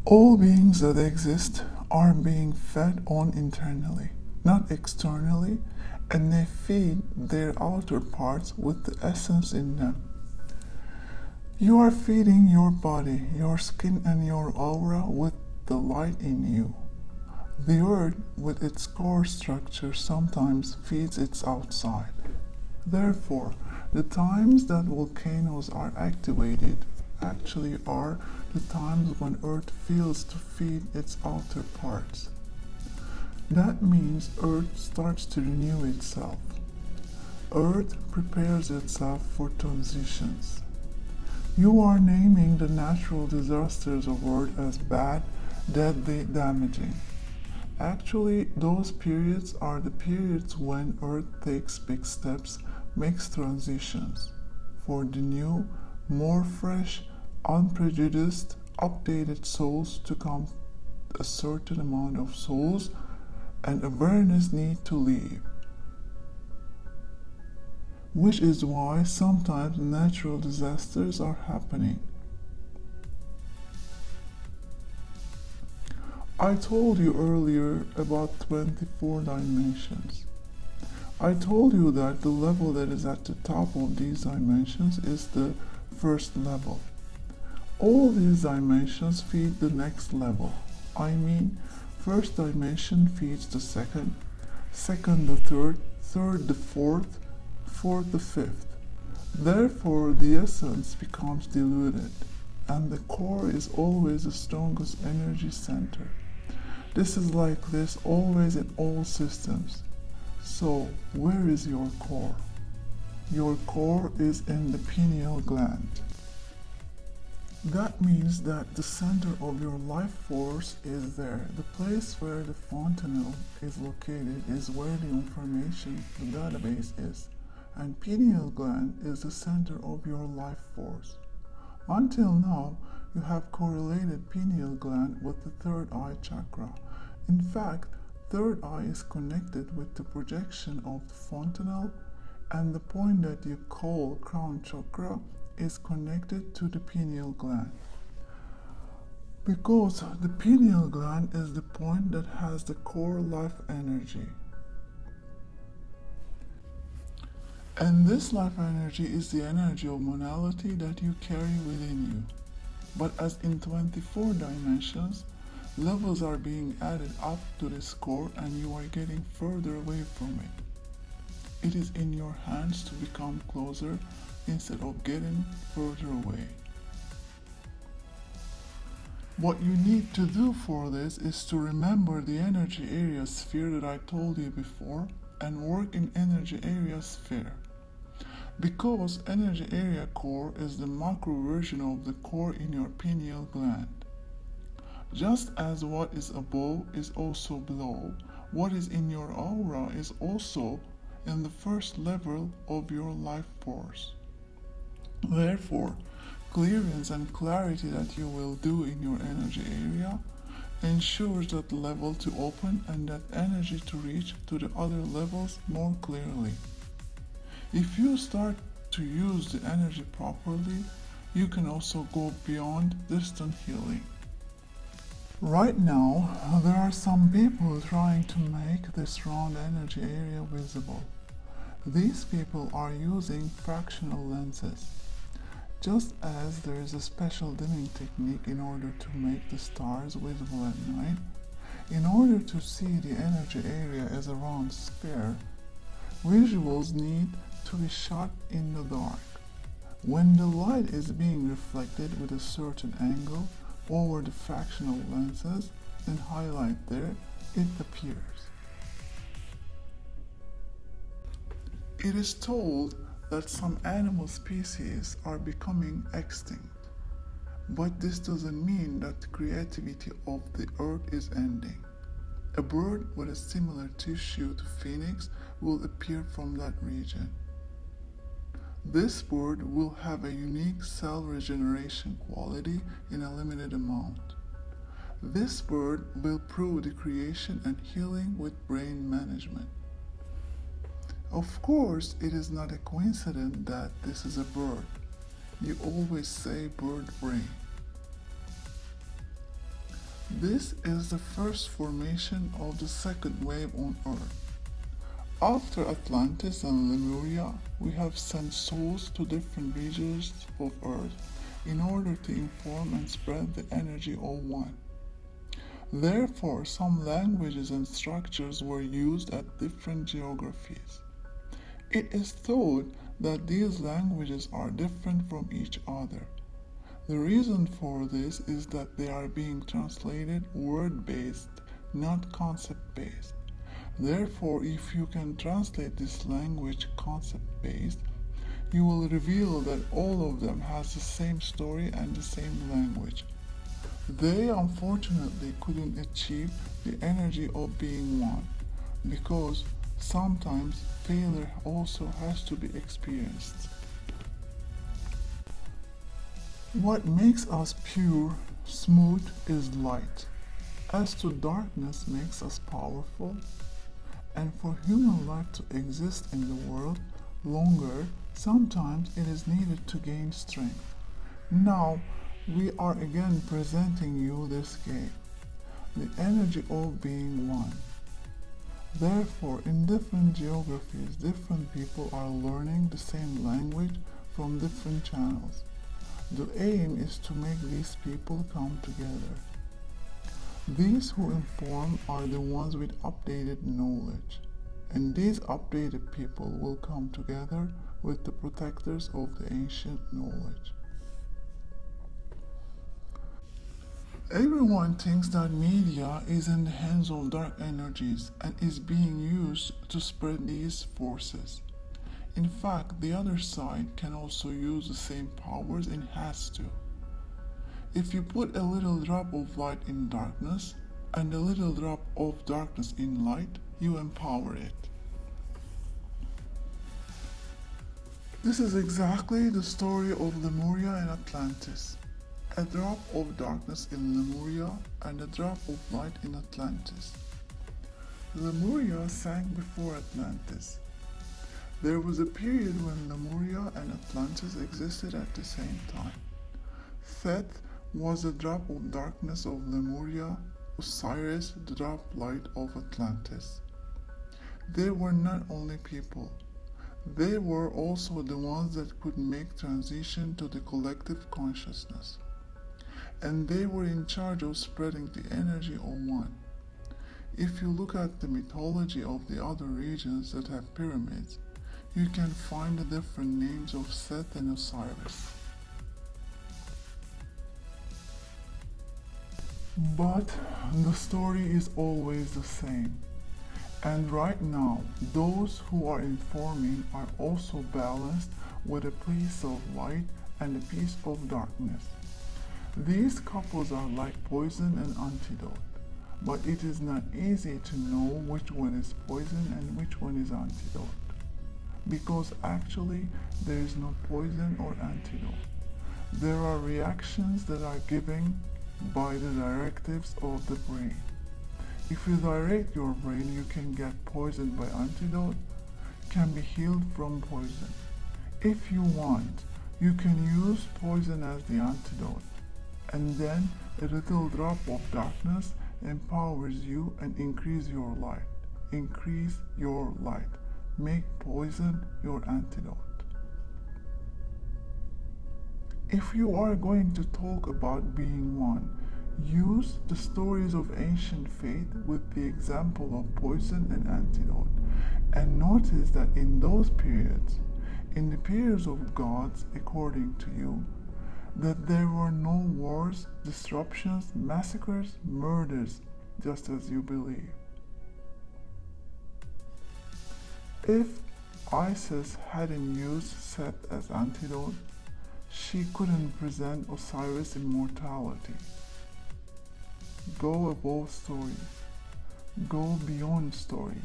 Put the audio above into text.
All beings that exist are being fed on internally, not externally, and they feed their outer parts with the essence in them. You are feeding your body, your skin, and your aura with the light in you. The earth, with its core structure, sometimes feeds its outside. Therefore, the times that volcanoes are activated actually are the times when Earth fails to feed its outer parts. That means Earth starts to renew itself. Earth prepares itself for transitions. You are naming the natural disasters of Earth as bad, deadly, damaging. Actually, those periods are the periods when Earth takes big steps, makes transitions for the new, more fresh, unprejudiced, updated souls to come. A certain amount of souls and awareness need to leave. Which is why sometimes natural disasters are happening. I told you earlier about 24 dimensions. I told you that the level that is at the top of these dimensions is the first level. All these dimensions feed the next level. I mean, first dimension feeds the second, second the third, third the fourth, fourth the fifth. Therefore, the essence becomes diluted, and the core is always the strongest energy center. This is like this always in all systems. So, where is your core? Your core is in the pineal gland. That means that the center of your life force is there. The place where the fontanelle is located is where the information, the database is. And pineal gland is the center of your life force. Until now, you have correlated pineal gland with the third eye chakra. In fact, third eye is connected with the projection of the fontanelle, and the point that you call crown chakra is connected to the pineal gland. Because the pineal gland is the point that has the core life energy. And this life energy is the energy of monality that you carry within you. But as in 24 dimensions, levels are being added up to this core and you are getting further away from it. It is in your hands to become closer instead of getting further away. What you need to do for this is to remember the energy area sphere that I told you before and work in energy area sphere. Because energy area core is the macro version of the core in your pineal gland. Just as what is above is also below, what is in your aura is also in the first level of your life force. Therefore, clearance and clarity that you will do in your energy area ensures that level to open and that energy to reach to the other levels more clearly. If you start to use the energy properly, you can also go beyond distant healing. Right now, there are some people trying to make this round energy area visible. These people are using fractional lenses. Just as there is a special dimming technique in order to make the stars visible at night, in order to see the energy area as a round sphere, visuals need to be shot in the dark. When the light is being reflected with a certain angle over the fractional lenses and highlight there, it appears. It is told that some animal species are becoming extinct, but this doesn't mean that the creativity of the earth is ending. A bird with a similar tissue to phoenix will appear from that region. This bird will have a unique cell regeneration quality in a limited amount. This bird will prove the creation and healing with brain management. Of course, it is not a coincidence that this is a bird. You always say bird brain. This is the first formation of the second wave on Earth. After Atlantis and Lemuria, we have sent souls to different regions of Earth in order to inform and spread the energy of one. Therefore, some languages and structures were used at different geographies. It is thought that these languages are different from each other. The reason for this is that they are being translated word-based, not concept-based. Therefore, if you can translate this language concept-based, you will reveal that all of them has the same story and the same language. They unfortunately couldn't achieve the energy of being one, because sometimes failure also has to be experienced. What makes us pure, smooth is light. As to darkness makes us powerful, and for human life to exist in the world longer, sometimes it is needed to gain strength. Now, we are again presenting you this game, the energy of being one. Therefore, in different geographies, different people are learning the same language from different channels. The aim is to make these people come together. These who inform are the ones with updated knowledge, and these updated people will come together with the protectors of the ancient knowledge. Everyone thinks that media is in the hands of dark energies and is being used to spread these forces. In fact, the other side can also use the same powers and has to. If you put a little drop of light in darkness and a little drop of darkness in light, you empower it. This is exactly the story of Lemuria and Atlantis. A drop of darkness in Lemuria and a drop of light in Atlantis. Lemuria sank before Atlantis. There was a period when Lemuria and Atlantis existed at the same time. Seth was the drop of darkness of Lemuria, Osiris the drop light of Atlantis. They were not only people, they were also the ones that could make transition to the collective consciousness. And they were in charge of spreading the energy of one. If you look at the mythology of the other regions that have pyramids, you can find the different names of Seth and Osiris. But the story is always the same. And right now, those who are informing are also balanced with a piece of light and a piece of darkness. These couples are like poison and antidote, but it is not easy to know which one is poison and which one is antidote. Because actually, there is no poison or antidote. There are reactions that are given by the directives of the brain. If you direct your brain, you can get poisoned by antidote, can be healed from poison. If you want, you can use poison as the antidote, and then a little drop of darkness empowers you and increase your light. Increase your light. Make poison your antidote. If you are going to talk about being one, use the stories of ancient faith with the example of poison and antidote, and notice that in those periods, in the periods of gods according to you, that there were no wars, disruptions, massacres, murders, just as you believe. If Isis hadn't used Seth as antidote, she couldn't present Osiris immortality. Go above stories. Go beyond stories.